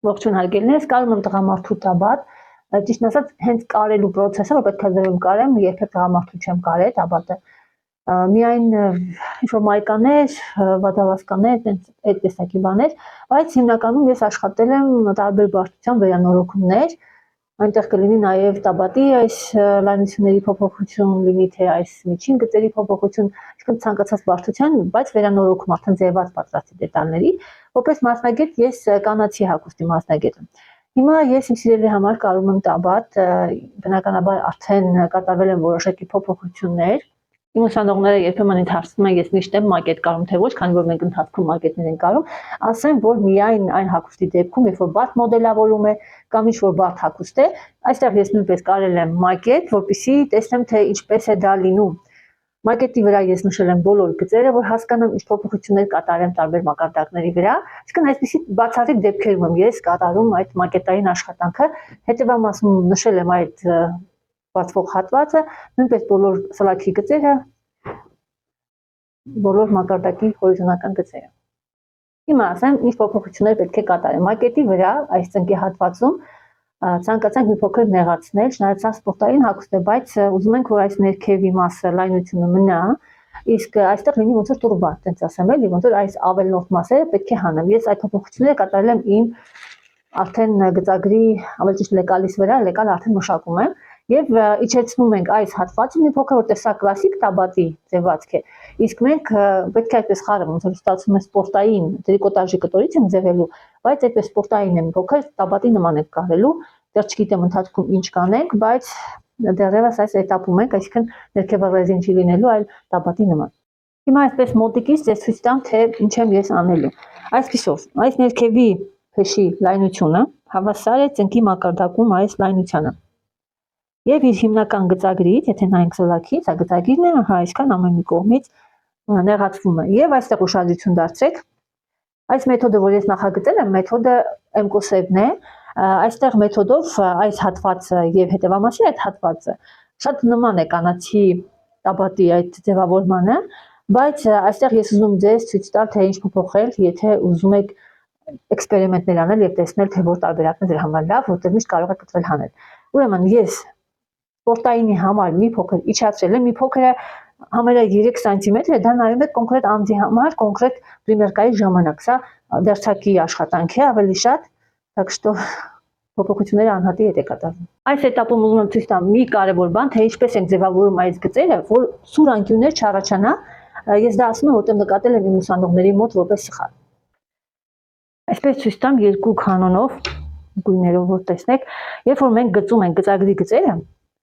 Ողջույն հարգելիներ, կարում եմ տղամարդու տաբատ, ճիշտ ասած հենց կարելու process-ը, որ պետք է ձևեմ կարեմ, երբեք տղամարդու չեմ կարել տաբատը։ Միայն ինչ-որ մայկաներ, վատավազկաներ, այդ տեսակի բաներ, բայց հիմնականում ես աշխատել եմ տարբեր բարդության վերանորոգումներ, այնտեղ կլինի նաև տաբատի այս լայնությունների փոփոխություն, լինի թե այս միջին գծերի փոփոխություն, այսինքն ցանկացած բարդության, բայց վերանորոգում արդեն ձևված պատրաստի դետալների, որպես մասնագետ ես կանացի հագուստի մասնագետ եմ։ Հիմա ես իմ սիրելի համար կարում եմ տաբատ, բնականաբար արդեն կատարվել են որոշակի փոփոխություններ։ Իմ ուսանողները երբեմն ընդհանրում են ես միշտ եմ մակետ կարում թե ոչ, քանի որ մենք ընթացքում մակետներ ենք կարում, ասեմ, որ միայն այն հագուստի դեպքում, երբ որ բարդ մոդելավորում է կամ ինչ-որ բարդ հագուստ է, այստեղ ես նույնպես կարել եմ մակետ, որպեսզի տեսնեմ, թե ինչպես է դա լինում։ Մակետի վրա ես նշել եմ բոլոր գծերը, որ հասկանամ ինչ փոփոխություններ կատարեմ տարբեր մակարդակների վրա, այսինքն այսպիսի բացառիկ դեպքերում եմ ես կատարում այդ մակետային աշխատանքը, հետևամասում նշել եմ այդ բացվող հատվածը, նույնպես բոլոր սլաքի գծերը, բոլոր մակարդակի հորիզոնական գծերը։ Հիմա ասեմ, ինչ փոփոխություններ պետք է կատարեմ։ Մակետի վրա, այս ծնկի հատվածում ցանկացանք մի փոքր նեղացնել, շնայհացան սպորտային հագուստ է, բայց ուզում ենք, որ այս ներքևի մասը լայնությունը մնա, իսկ այստեղ լինի ոնց որ տուրբան, տենց ասեմ էլի, ոնց որ այս ավելնորդ մասերը պետք է հանեմ։ Ես այդ փոփոխությունները կատարել եմ իմ արդեն գծագրի ավելի ճիշտ լեկալիս վրա, լեկալ արդեն մշակում եմ եւ իջեցնում ենք այս հատվածը մի փոքր, որտեղ սա կլասիկ տաբատի ձևացք է։ Իսկ մենք պետք է այդպես խառը, ոնց որ ստացվում է սպորտային տրիկոտաժի կտորից են ձևելու, բայց այդպես սպորտային է մի փոքր տաբատի նման ենք կարելու, դեռ չգիտեմ ընթացքում ինչ կանենք, բայց դեռևս այս этаպում ենք, այսինքն ներքևը ռեզին չի լինելու, այլ տաբատի նման։ Հիմա այսպես մոտիկից ես ցույց տամ, թե ինչ եմ ես անելու։ Այսպիսով, այս ներքևի փեշի լայնությունը հավասար է ծնկի մակարդակում այս լայնությանը։ Եվ իր հիմնական գծագրից, եթե նայենք սլաքից, սա գծագիրն է, ահա այսքան ամեն մի կողմից նեղացվում է։ Եվ այստեղ ուշադրություն դարձրեք։ Այս մեթոդը, որ ես նախագծել եմ, մեթոդը MCOSEB-ն է, այստեղ մեթոդով այս հատվածը եւ հետևամասի այդ հատվածը շատ նման է կանացի տաբատի այդ ձևավորմանը, բայց այստեղ ես ուզում ձեզ ցույց տալ, թե ինչ փոփոխել, եթե ուզում եք էքսպերիմենտներ անել եւ տեսնել, թե որ տարբերակն է ձեր համար լավ, որտեղ միշտ կարող եք կտրել հանել։ Ուրեմն ես սպորտայինի համար մի փոքր իջացրել եմ, մի փոքրը համարյա 3 սանտիմետր է, դա նայում եք կոնկրետ անձի համար, կոնկրետ պրիմերկայի ժամանակ, սա դերձակի աշխատանք է ավելի շատ, так что փոփոխությունները անհատի հետ է կատարվում։ Այս этаպում ուզում եմ ցույց տամ մի կարևոր բան, թե ինչպես ենք ձևավորում այս գծերը, որ սուր անկյուններ չառաջանա, ես դա ասում եմ, որտեղ նկատել եմ իմ ուսանողների մոտ որպես սխալ։ Այսպես ցույց տամ երկու կանոնով գույներով որ տեսնեք, երբ որ մենք գծում ենք գծագրի գծերը,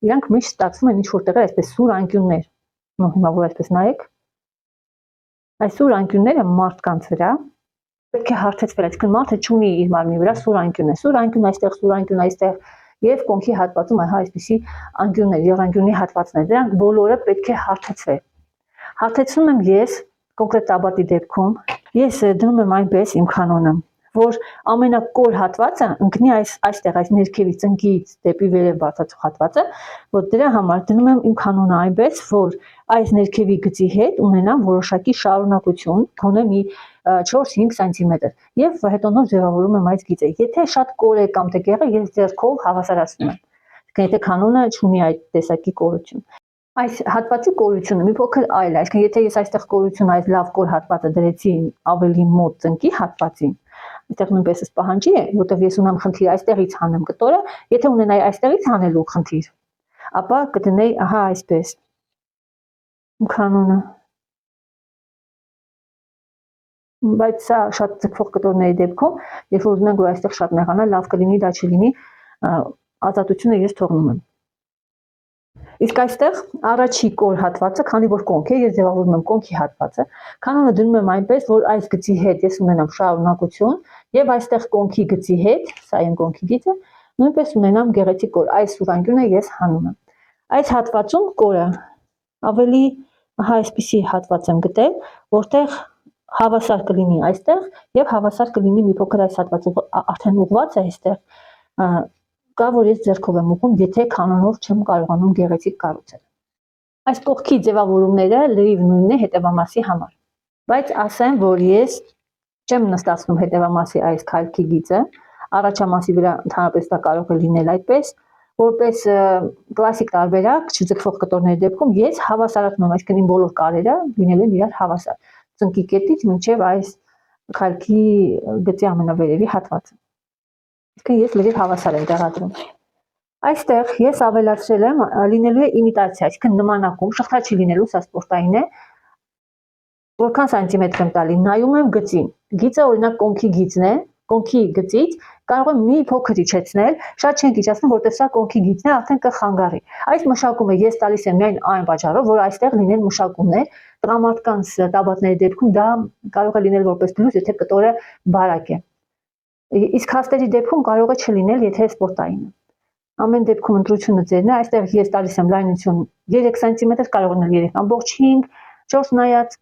իրանք միշտ ստացվում են ինչ-որ տեղեր այսպես սուր անկյուններ։ Ну, հիմա որ այսպես նայեք, այս սուր անկյունները մարդկանց վրա պետք է հարթեցվել, այսինքն մարդը չունի իր մարմնի վրա սուր անկյուն է, սուր անկյուն այստեղ, սուր անկյուն այստեղ եւ կոնքի հատվածում այհա այսպիսի անկյուններ, եղանկյունի հատվածներ, դրանք բոլորը պետք է հարթեցվեն։ Հարթեցնում եմ ես կոնկրետ տաբատի դեպքում, ես դնում եմ այնպես իմ կանոնը, որ ամենակոր հատվածը ընկնի այստեղ այս ներքևի ծնկից դեպի վերև բարձրացող հատվածը, որ դրա համար դնում եմ իմ կանոնը այնպես, որ այս ներքևի գծի հետ ունենամ որոշակի շարունակություն, գոնե մի 4-5 սանտիմետր եւ հետո նոր ձևավորում եմ այս գիծը։ Եթե շատ կոր է կամ տեղ է, ես ձեռքով հավասարացնում եմ։ Այսինքն եթե կանոնը չունի այդ տեսակի կորություն։ Այս հատվածի կորությունը մի փոքր այլ է, այսինքն եթե ես այստեղ կորություն այս լավ կոր հատվածը դրեցի ավելի մոտ ծնկի հատվածին, այստեղ նույնպես պահանջի է, որտեղ ես ունեմ խնդիր այստեղից հանեմ կտորը, եթե ունենայի այստեղից հանելու խնդիր, ապա կդնեի ահա այսպես։ Կանոնը։ Բայց սա շատ ձգվող կտորների դեպքում, երբ որ ուզում ենք որ այստեղ շատ նեղանա, լավ կլինի, դա չլինի, ազատությունը ես թողնում եմ։ Իսկ այստեղ առաջի կոր հատվածը, քանի որ կոնք է, ես ձևավորում եմ կոնքի հատվածը, կանոնը դնում եմ այնպես, որ այս գծի հետ ես ունենամ շարունակություն եւ այստեղ կոնքի գծի հետ, սա այն կոնքի գիծը, նույնպես ունենամ գեղեցիկ կոր, այս սուրանկյունը ես հանում եմ։ Այս հատվածում կորը ավելի ահա այսպիսի հատված եմ գտել, որտեղ հավասար կլինի այստեղ եւ հավասար կլինի մի փոքր այս հատվածը արդեն ուղված է այստեղ, կա որ ես ձեռքով եմ ուղղում, եթե կանոնով չեմ կարողանում գեղեցիկ կառուցել։ Այս կողքի ձևավորումները լրիվ նույնն է հետևամասի համար, բայց ասեմ, որ ես չեմ նստացնում հետևամասի այս քալքի գիծը, առաջամասի վրա ընդհանրապես դա կարող է լինել այդպես, որպես կլասիկ տարբերակ չձգվող կտորների դեպքում ես հավասարացնում եմ, այսինքն իմ բոլոր կարերը լինելու են իրար հավասար, ծնկի կետից մինչև այս քարքի գծի ամենավերևի հատվածը։ Այսինքն ես լրիվ հավասար եմ տեղադրում։ Այստեղ ես ավելացրել եմ լինելու է իմիտացիա, այսինքն նմանակում, շղթա չի լինելու, սա սպորտային է, որքան սանտիմետր եմ տալի, նայում եմ գծին, գիծը օրինակ կոնքի գիծն է, կոնքի գծից կարող եմ մի փոքր իջեցնել, շատ չենք իջացնում, որտեղ սա կոնքի գիծն է, արդեն կխանգարի։ Այս մշակումը ես տալիս եմ միայն այն պատճառով, որ այստեղ լինեն մշակումներ, տղամարդկանց տաբատների դեպքում դա կարող է լինել որպես բլուզ, եթե կտորը բարակ է։ Իսկ հաստերի դեպքում կարող է չլինել, եթե սպորտային է։ Ամեն դեպքում ընտրությունը ձերն է, այստեղ ես տալիս եմ լայնություն 3 սանտիմետր, կարող է լինել 3.5, 4 նայած,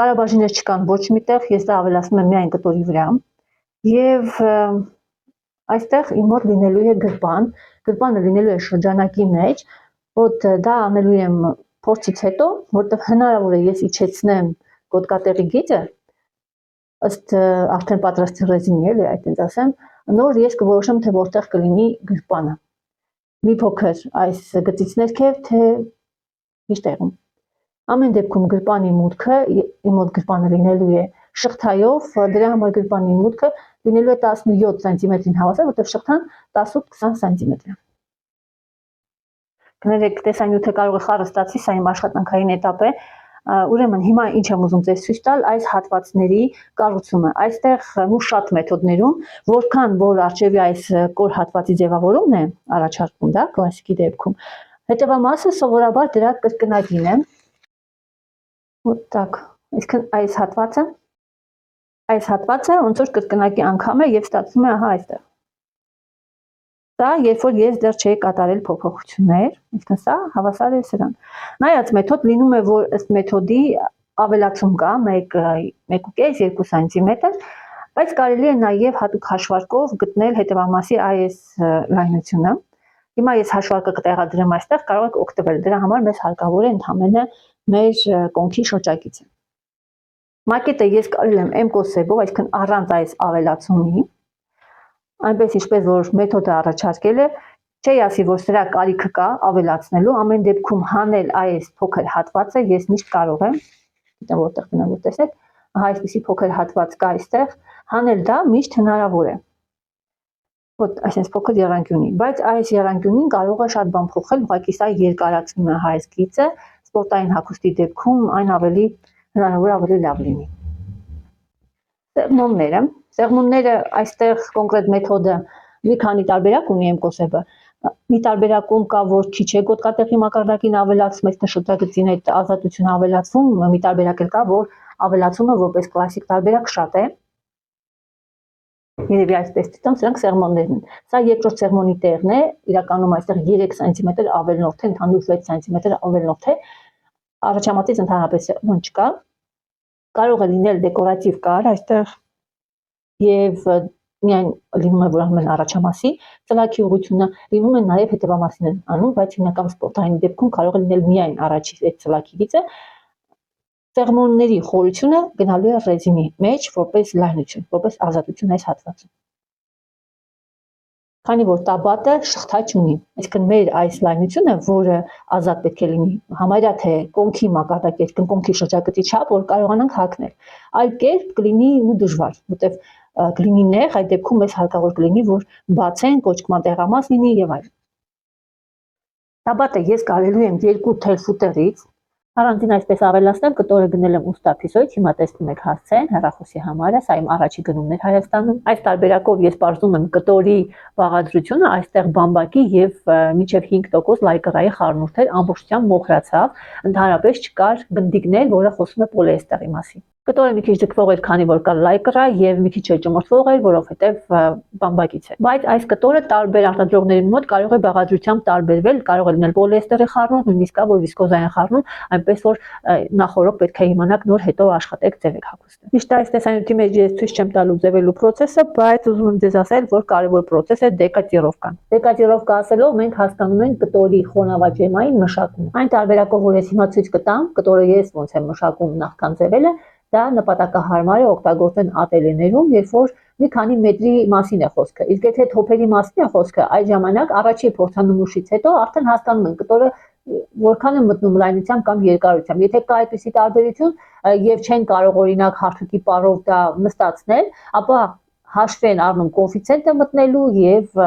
կարաբաժիններ չկան ոչ միտեղ, ես դա ավելացնում եմ միայն կտորի վրա եւ այստեղ իմ մոտ լինելու է գրպան, գրպանը լինելու է շրջանակի մեջ, որ դա անելու եմ փորձից հետո, որտեղ հնարավոր է ես իջեցնեմ գոտկատեղի գիծը, ըստ արդեն պատրաստ ռեզինի էլի, այդպես ասեմ, նոր ես կորոշեմ, թե որտեղ կլինի գրպանը։ Մի փոքր այս գծից ներքև, թե միշտեղում։ Ամեն դեպքում գրպանի մուտքը, իմ մոտ գրպանը լինելու է շղթայով, դրա համար գրպանի մուտքը լինելու է 17 սանտիմետրին հավասար, որտեղ շղթան 18-20 սանտիմետր է։ Կներեք, տեսանյութը կարող է խառը ստացվի, սա իմ աշխատանքային էտապ է։ Ուրեմն հիմա ինչ եմ ուզում ձեզ ցույց տալ այս հատվածների կառուցումը։ Այստեղ ու շատ մեթոդներում, որքան որ արժևի այս կոր հատվածի ձևավորումն է առաջարկում, դա կլասիկի դեպքում։ Հետևամասը սովորաբար դրա կրկնակին է։ Вот так։ Այսինքն այս հատվածը ոնց որ կրկնակի անգամ է եւ ստացվում է ահա այստեղ։ Սա երբ որ ես դեռ չէի կատարել փոփոխություններ, այսինքն սա հավասար է սրան։ Նայած մեթոդ լինում է, որ ըստ մեթոդի ավելացում կա 1.5-2 սանտիմետր, բայց կարելի է նաև հատուկ հաշվարկով գտնել հետևամասի այս լայնությունը։ Հիմա ես հաշվարկը կտեղադրեմ այստեղ, կարող եք օգտվել։ Դրա համար մեզ հարկավոր է ընդհանրապես մեր կոնքի շրջակիցը։ Մակետը ես կարել եմ M-կոսեբով, այսինքն առանց այս ավելացումի, այնպես ինչպես որ մեթոդը առաջարկել է, չի ասի, որ սրա կարիքը կա ավելացնելու, ամեն դեպքում հանել այս փոքր հատվածը ես միշտ կարող եմ, գիտեմ որտեղ գնամ որ տեսեք, ահա այսպիսի փոքր հատված կա այստեղ, հանել դա միշտ հնարավոր է։ Вот այսպես փոքր եռանկյունի, բայց այս եռանկյունին կարող է շատ բան փոխել, ուղղակի սա երկարացնում է այս գիծը, սպորտային հագուստի դեպքում այն ավելի հնարավոր ավելի լավ լինի։ Սեղմոնները այստեղ կոնկրետ մեթոդը մի քանի տարբերակ ունի M-կոսեբը։ Մի տարբերակում կա, որ քիչ է գոտկատեղի մակարդակին ավելացում, այսինքն շրջագծին այդ ազատությունը ավելացվում, մի տարբերակ էլ կա, որ ավելացումը որպես կլասիկ տարբերակ շատ է։ Երևի այսպես ցույց տամ, սրանք սեղմոններն են։ Սա երկրորդ սեղմոնի տեղն է, իրականում այստեղ 3 սանտիմետր ավելնորդ է, ընդհանուր 6 սանտիմետր ավելնորդ է։ Առաջամատից ընդհանրապես սեղմոն չկա։ Կարող է լինել դեկորատիվ կար այստեղ եւ միայն լինում է որ անում են առաջամասի ծլաքի ուղղությունը, լինում է նաև հետևամասին են անում, բայց հիմնական սպորտային դեպքում կարող է լինել միայն առաջի այդ ծլաքի գիծը։ Սեղմոնների խորությունը գնալու է ռեզինի մեջ որպես լայնություն, որպես ազատություն այս հատվածում։ Քանի որ տաբատը շղթա չունի, այսինքն մեր այս լայնությունը, որը ազատ պետք է լինի, համարյա թե կոնքի մակարդակի, այսինքն կոնքի շրջագծի չափ, որ կարողանանք հագնել։ Այլ կերպ կլինի դժվար, որտեղ կլինի նեղ, այդ դեպքում մեզ հարկավոր կլինի, որ բացեն, կոճկման տեղամաս լինի եւ այլն։ Տաբատը ես կարելու եմ 2 թել ֆուտերից, առանձին այսպես ավելացնեմ, կտորը գնել եմ ուստափիսոյից, հիմա տեսնում եք հասցեն, հեռախոսի համարը, սա իմ առաջի գնումներ Հայաստանում։ Այս տարբերակով ես բարձում եմ կտորի բաղադրությունը, այստեղ բամբակի եւ մինչեւ 5% լայկրայի խառնուրդ էր, ամբողջությամբ մոխրացավ, ընդհանրապես չկար գնդիկներ, որը խոսում է պոլիեստերի մասին։ Կտորը մի քիչ ձգվող էր, քանի որ կար լայկրա եւ մի քիչ ճմրթվող էր, որովհետեւ բամբակից է։ Բայց այս կտորը տարբեր արտադրողների մոտ կարող է բաղադրությամբ տարբերվել, կարող է լինել պոլիեստերի խառնուրդ, նույնիսկ կա որ վիսկոզային խառնուրդ, այնպես որ նախորդ պետք է իմանաք նոր հետո աշխատեք ձևեք հագուստը։ Միշտ այս տեսանյութի մեջ ես ցույց չեմ տալու ձևելու process-ը, բայց ուզում եմ ձեզ ասել, որ կարևոր process է դեկատիրովկան։ Դեկատիրովկա ասելով մենք հասկանում ենք կտորի խոնավաճեմային մշակումը։ Այն տարբերակով, որ ես հիմա ցույց կտամ, կտորը ես ոնց եմ մշակում նախքան ձևելը, դա նպատակահարմար է օգտագործեն ատելյեներում, երբ որ մի քանի մետրի մասին է խոսքը։ Իսկ եթե թոփերի մասին է խոսքը, այդ ժամանակ առաջի փորձանմուշից հետո արդեն հասկանում են կտորը որքան է մտնում լայնությամբ կամ երկարությամբ։ Եթե կա այդպիսի տարբերություն եւ չեն կարող օրինակ հարթուկի պարով դա նստացնել, ապա հաշվի են առնում կոեֆիցիենտը մտնելու եւ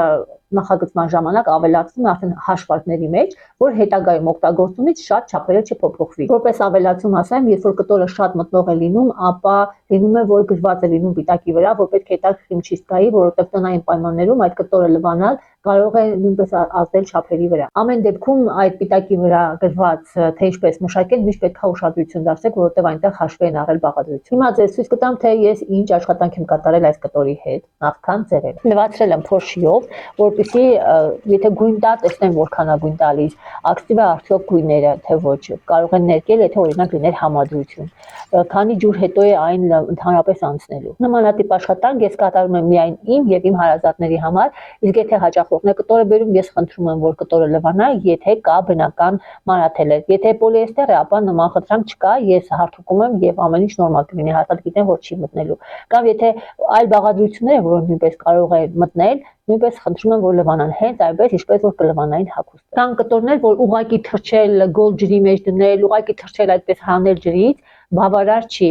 նախագծման ժամանակ ավելացնում արդեն հաշվարկների մեջ, որ հետագայում օգտագործումից շատ չափերը չփոփոխվի։ Որպես ավելացում ասեմ, երբ որ կտորը շատ մտնող է լինում, ապա լինում է, որ գրված է լինում պիտակի վրա, որ պետք է դա քիմչիստկայի, որովհետև տնային պայմաններում այդ կտորը լվանալ կարող է նույնպես ազդել չափերի վրա։ Ամեն դեպքում այդ պիտակի վրա գրված թե ինչպես մշակել, միշտ պետք է ուշադրություն դարձեք, որովհետև այնտեղ հաշվի են առել բաղադրություն։ Հիմա ձեզ ցույց կտամ, թե ես ինչ աշխատանք եմ կատարել այս կտորի հետ նախքան ձևել։ Լվացրել եմ փոշիով, որպեսզի եթե գույն տա, տեսնեմ որքան է գույն տալիս, ակտիվ է արդյոք գույները, թե ոչ, կարող են ներկել, եթե օրինակ լիներ համադրություն։ Քանի ջուր հետո է այն ընդհանրապես անցնելու։ Նմանատիպ աշխատանք ես կատարում եմ միայն իմ եւ իմ հարազատների համար, իսկ եթե հաճախորդն է կտորը բերում, ես խնդրում եմ, որ կտորը լվանա, եթե կա բնական մանաթելեր։ Եթե պոլիեստեր է, ապա նման խնդրանք չկա, ես հարթուկում եմ եւ ամեն ինչ նորմալ կլինի, հաստատ գիտեմ, որ չի մտնելու։ Կամ եթե այլ բաղադրություններ են, որոնք նույնպես կարող է մտնել, նույնպես խնդրում եմ, որ լվանան հենց այնպես, ինչպես որ կլվանային հագուստ։ Կան կտորներ, որ ուղակի թրջել գոլ ջրի մեջ դնել, ուղակի թրջել այդպես հանել ջրից, բավարար չի,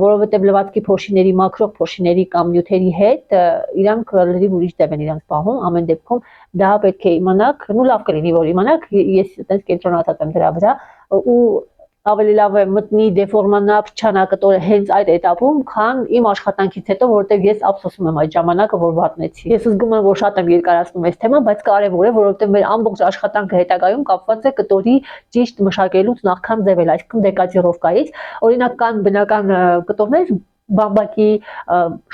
որովհետև լվացքի փոշիների, մաքրող փոշիների կամ նյութերի հետ իրանք լրիվ ուրիշ ձև են իրանք պահում, ամեն դեպքում դա պետք է իմանաք, ու լավ կլինի, որ իմանաք, ես այդպես կենտրոնացած եմ դրա վրա ու ավելի լավ է մտնի դեֆորմանա փչանա կտորը հենց այդ этаպում, քան իմ աշխատանքից հետո, որովհետև ես ափսոսում եմ այդ ժամանակը, որ վատնեցի։ Ես զգում եմ, որ շատ եմ երկարացնում այս թեման, բայց կարևոր է, որովհետև մեր ամբողջ աշխատանքը հետագայում կապված է կտորի ճիշտ մշակելուց նախքան ձևել, այսինքն դեկատիրովկայից։ Օրինակ կան բնական կտորներ բամբակի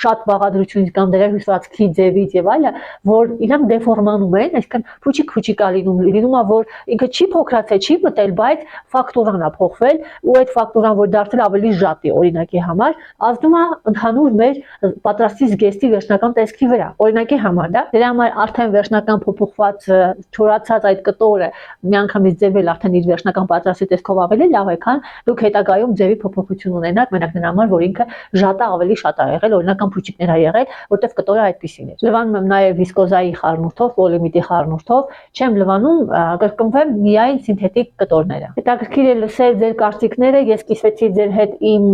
շատ բաղադրությունից կամ դրա հյուսվածքի ձևից եւ այլը, որ իրանք դեֆորմանում են, այսինքն փուչիկ-փուչիկ է լինում է, որ ինքը չի փոքրացել, չի մտել, բայց ֆակտորան է փոխվել ու այդ ֆակտորան, որ դարձել ավելի ժատ է օրինակի համար, ազդում է ընդհանուր մեր պատրաստի զգեստի վերջնական տեսքի վրա։ Օրինակի համար, դա դրա համար արդեն վերջնական փոփոխված չորացած այդ կտորը միանգամից ձևել արդեն իր վերջնական պատրաստի տեսքով ավելի լավ է, քան դուք հետագայում ձևի փոփոխություն ունենաք, մենակ դրա համար, որ ինքը ժատը ավելի շատ է եղել, օրինական փուչիկներ է եղել, որտեվ կտորը այդպեսին է։ Լվանում եմ նաև վիսկոզայի խառնուրդով, պոլիմիտի խառնուրդով, չեմ լվանում, կրկնվեմ միայն սինթետիկ կտորները։ Հետաքրքիր է լսել ձեր կարծիքները, ես կիսվեցի ձեր հետ իմ,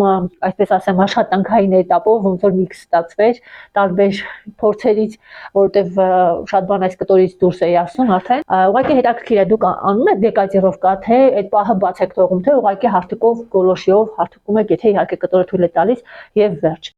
այսպես ասեմ, աշխատանքային этаպով, ոնց որ միքս ստացվեր տարբեր փորձերից, որտեվ շատ բան այս կտորից դուրս էի ասում արդեն։ Ուղղակի հետաքրքիր է դուք անում եք դեկատիրովկա, թե այդ պահը բաց եք թողում, թե ուղղակի հարթուկով գոլոշիով հարթուկում եք, եթե իհարկե կտորը թույլ է տալիս եւ վերջ։